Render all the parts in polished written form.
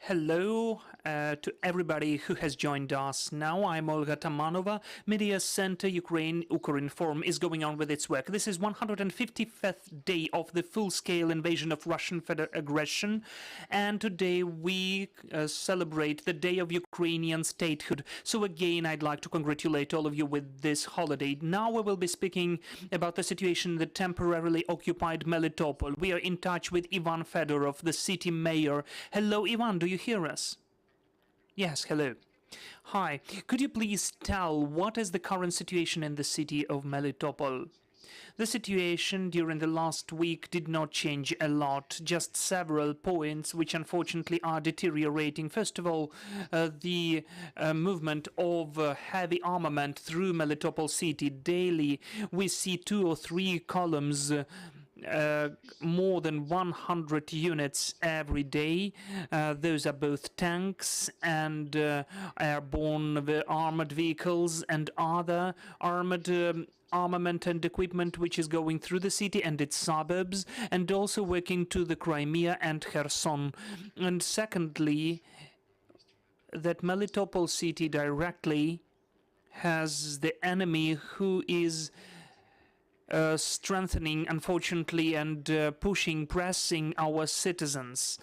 Hello to everybody who has joined us. Now I'm Olga Tamanova. Media Center Ukraine, Ukrinform is going on with its work. This is 155th day of the full-scale invasion of Russian aggression, and today we celebrate the Day of Ukrainian Statehood. So again, I'd like to congratulate all of you with this holiday. Now we will be speaking about the situation in the temporarily occupied Melitopol. We are in touch with Ivan Fedorov, the city mayor. Hello, Ivan, do you hear us? Yes, hello. Hi, could you please tell what is the current situation in the city of Melitopol? The situation during the last week did not change a lot, just several points which unfortunately are deteriorating. First of all, the movement of heavy armament through Melitopol city. Daily we see 2 or 3 columns, more than 100 units every day. Those are both tanks and airborne armored vehicles and other armored armament and equipment which is going through the city and its suburbs, and also working to the Crimea and Kherson. And secondly, that Melitopol city directly has the enemy who is strengthening, unfortunately, and pressing our citizens.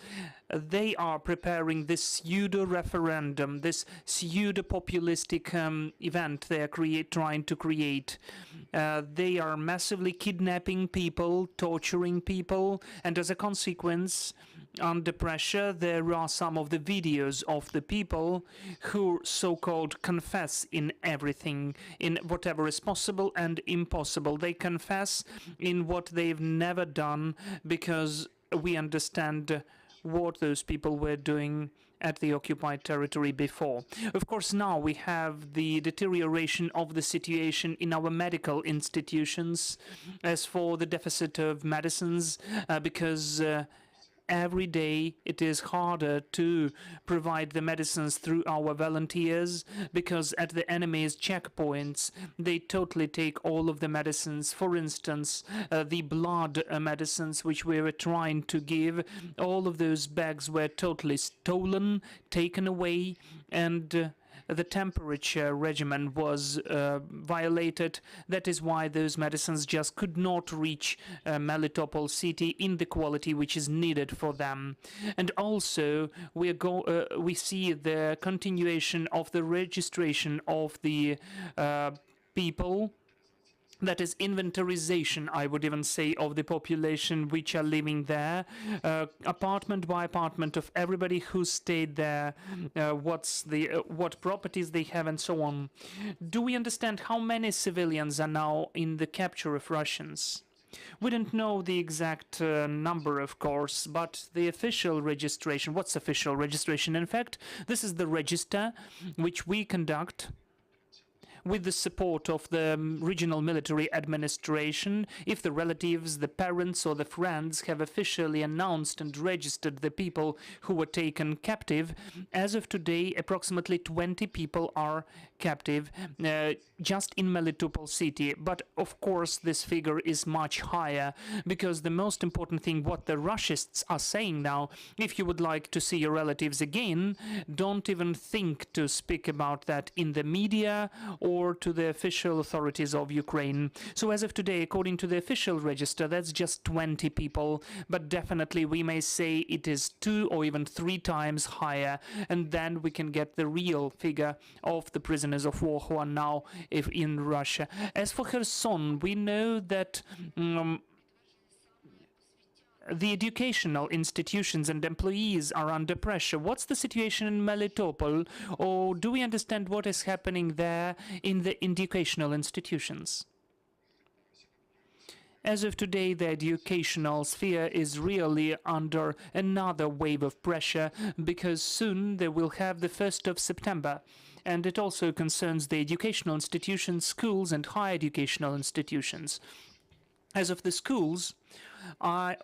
They are preparing this pseudo-referendum, this pseudo-populistic event they are trying to create. They are massively kidnapping people, torturing people, and as a consequence, under pressure, there are some of the videos of the people who so-called confess in everything, in whatever is possible and impossible. They confess in what they've never done, because we understand what those people were doing at the occupied territory before. Of course, now we have the deterioration of the situation in our medical institutions as for the deficit of medicines, because every day it is harder to provide the medicines through our volunteers, because at the enemy's checkpoints they totally take all of the medicines. For instance, the blood medicines which we were trying to give, all of those bags were totally stolen, taken away, and the temperature regimen was violated. That is why those medicines just could not reach Melitopol city in the quality which is needed for them. And also we see the continuation of the registration of the people. That is inventarization, I would even say, of the population which are living there, apartment by apartment, of everybody who stayed there, what properties they have, and so on. Do we understand how many civilians are now in the capture of Russians? We don't know the exact number, of course, but the official registration. What's official registration? In fact, this is the register which we conduct with the support of the regional military administration. If the relatives, the parents, or the friends have officially announced and registered the people who were taken captive, as of today, approximately 20 people are captive just in Melitopol city. But of course, this figure is much higher, because the most important thing, what the Russists are saying now, if you would like to see your relatives again, don't even think to speak about that in the media or to the official authorities of Ukraine. So as of today, according to the official register, that's just 20 people, but definitely we may say it is 2 or even 3 times higher, and then we can get the real figure of the prisoners of war who are now in Russia. As for Kherson, we know that the educational institutions and employees are under pressure. What's the situation in Melitopol? Or do we understand what is happening there in the educational institutions? As of today, the educational sphere is really under another wave of pressure, because soon they will have the 1st of September. And it also concerns the educational institutions, schools, and higher educational institutions. As of the schools,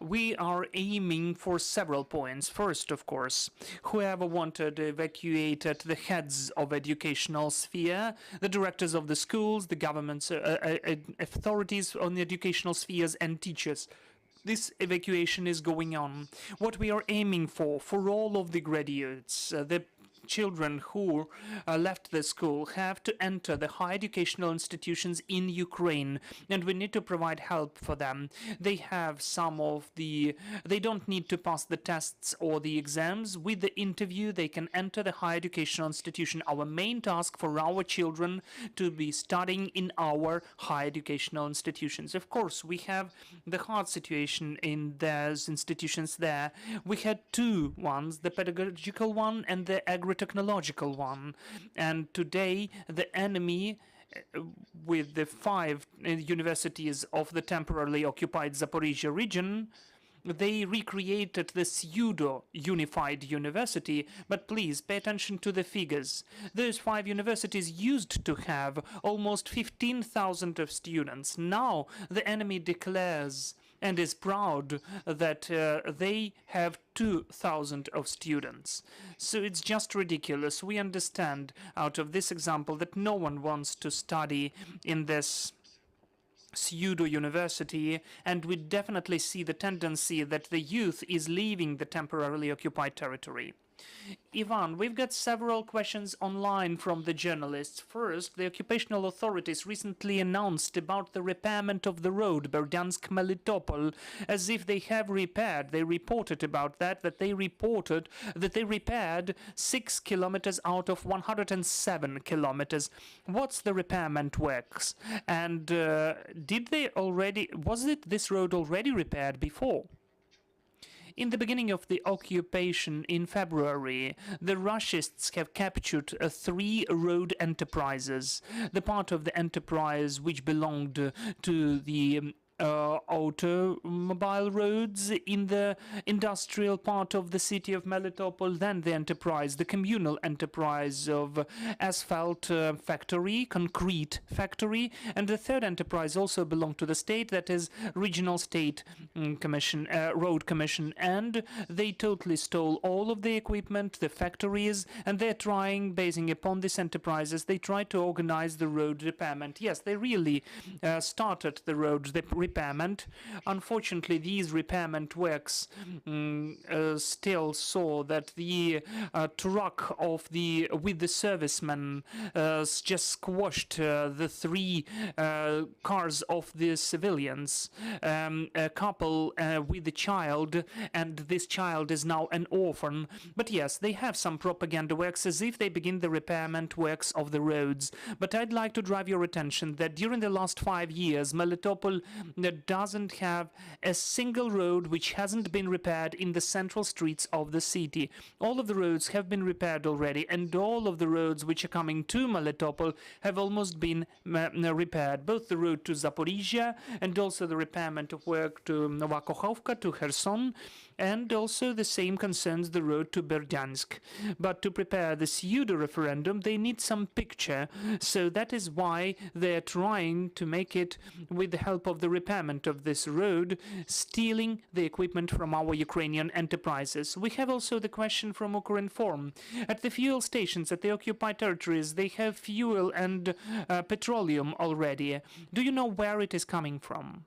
we are aiming for several points. First, of course, whoever wanted evacuated the heads of educational sphere, the directors of the schools, the government's authorities on the educational spheres, and teachers. this evacuation is going on. What we are aiming for all of the graduates, the children who left the school, have to enter the higher educational institutions in Ukraine, and we need to provide help for them. They have they don't need to pass the tests or the exams. With the interview, they can enter the higher educational institution. Our main task for our children to be studying in our higher educational institutions. Of course, we have the hard situation in those institutions there. We had two ones, the pedagogical one and the agro-technological one. And today, the enemy, with the 5 universities of the temporarily occupied Zaporizhia region, they recreated the pseudo-unified university, but please pay attention to the figures. Those 5 universities used to have almost 15,000 of students. Now the enemy declares and is proud that they have 2,000 of students. So it's just ridiculous. We understand out of this example that no one wants to study in this pseudo-university, and we definitely see the tendency that the youth is leaving the temporarily occupied territory. Ivan, we've got several questions online from the journalists. First, the occupational authorities recently announced about the repairment of the road Berdyansk-Melitopol, as if they have repaired. They reported about that they reported that they repaired 6 kilometers out of 107 kilometers. What's the repairment works? And was this road already repaired before? In the beginning of the occupation in February, the Russians have captured 3 road enterprises. The part of the enterprise which belonged to the automobile roads in the industrial part of the city of Melitopol, then the communal enterprise of asphalt factory, concrete factory, and the third enterprise also belonged to the state, that is regional state commission, road commission, and they totally stole all of the equipment, the factories, and they're trying, basing upon these enterprises, they try to organize the road repairment. Yes, they really started the road repairment. Unfortunately, these repairment works still saw that the truck with the servicemen just squashed the 3 cars of the civilians. A couple with a child, and this child is now an orphan. But yes, they have some propaganda works as if they begin the repairment works of the roads. But I'd like to drive your attention that during the last 5 years, Melitopol doesn't have a single road which hasn't been repaired in the central streets of the city. All of the roads have been repaired already, and all of the roads which are coming to Melitopol have almost been repaired. Both the road to Zaporizhia and also the repairment of work to Novakhovka, to Kherson, and also the same concerns the road to Berdyansk. But to prepare the pseudo-referendum, they need some picture, so that is why they are trying to make it with the help of the repairment of this road, stealing the equipment from our Ukrainian enterprises. We have also the question from Ukrinform. At the fuel stations at the occupied territories, they have fuel and petroleum already. Do you know where it is coming from?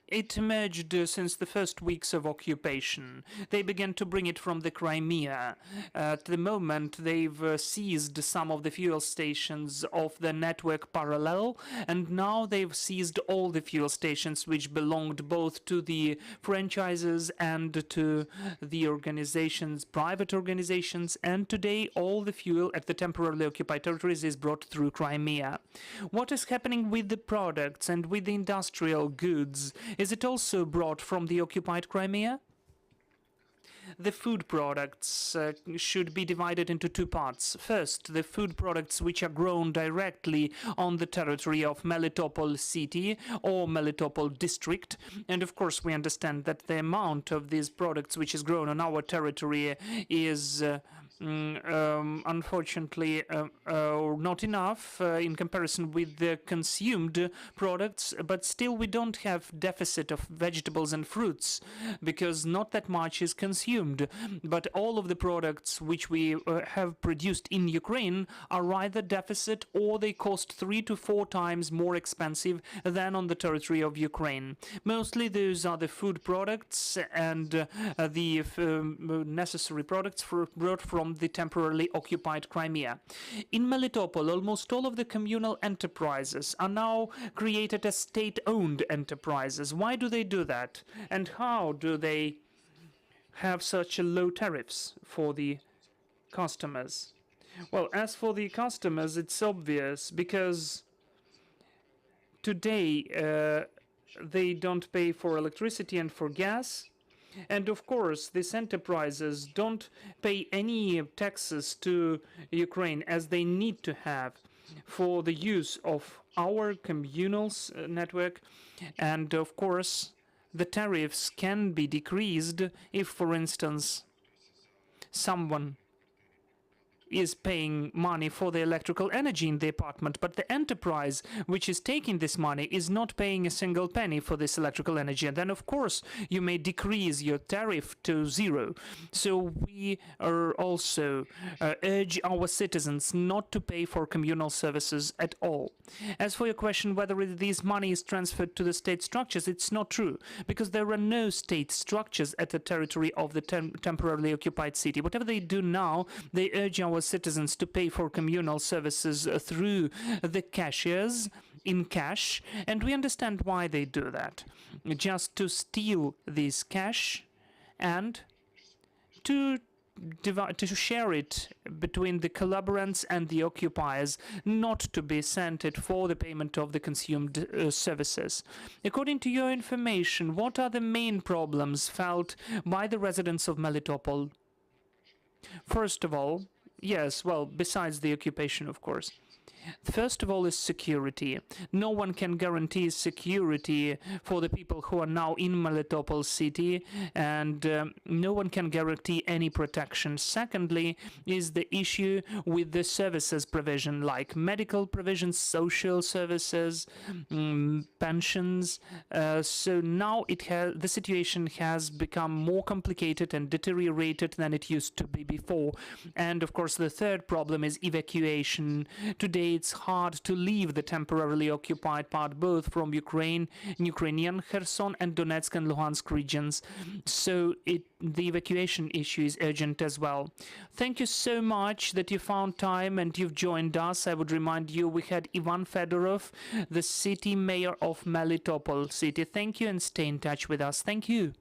It emerged since the first weeks of occupation. They began to bring it from the Crimea. At the moment, they've seized some of the fuel stations of the network Parallel, and now they've seized all the fuel stations which belonged both to the franchises and to the organizations, private organizations, and today all the fuel at the temporarily occupied territories is brought through Crimea. What is happening with the products and with the industrial goods? Is it also brought from the occupied Crimea? The food products should be divided into 2 parts. First, the food products which are grown directly on the territory of Melitopol city or Melitopol district. And of course, we understand that the amount of these products which is grown on our territory is unfortunately, not enough in comparison with the consumed products, but still we don't have deficit of vegetables and fruits because not that much is consumed. But all of the products which we have produced in Ukraine are either deficit or they cost 3 to 4 times more expensive than on the territory of Ukraine. Mostly those are the food products and the necessary products brought from the temporarily occupied Crimea. In Melitopol, almost all of the communal enterprises are now created as state-owned enterprises. Why do they do that? And how do they have such low tariffs for the customers? Well, as for the customers, it's obvious because today they don't pay for electricity and for gas. And of course, these enterprises don't pay any taxes to Ukraine as they need to have for the use of our communal network. And of course, the tariffs can be decreased if, for instance, someone is paying money for the electrical energy in the apartment, but the enterprise which is taking this money is not paying a single penny for this electrical energy. And then, of course, you may decrease your tariff to 0. So we are also urge our citizens not to pay for communal services at all. As for your question whether this money is transferred to the state structures, it's not true, because there are no state structures at the territory of the temporarily occupied city. Whatever they do now, they urge our citizens to pay for communal services through the cashiers in cash, and we understand why they do that. Just to steal this cash and to share it between the collaborants and the occupiers, not to be sent it for the payment of the consumed services. According to your information, what are the main problems felt by the residents of Melitopol? First of all, yes, well, besides the occupation, of course. First of all is security. No one can guarantee security for the people who are now in Melitopol city, and no one can guarantee any protection. Secondly is the issue with the services provision, like medical provisions, social services, pensions. So now the situation has become more complicated and deteriorated than it used to be before. And of course, the third problem is evacuation. Today, it's hard to leave the temporarily occupied part, both from Ukrainian Kherson and Donetsk and Luhansk regions. So the evacuation issue is urgent as well. Thank you so much that you found time and you've joined us. I would remind you we had Ivan Fedorov, the city mayor of Melitopol city. Thank you and stay in touch with us. Thank you.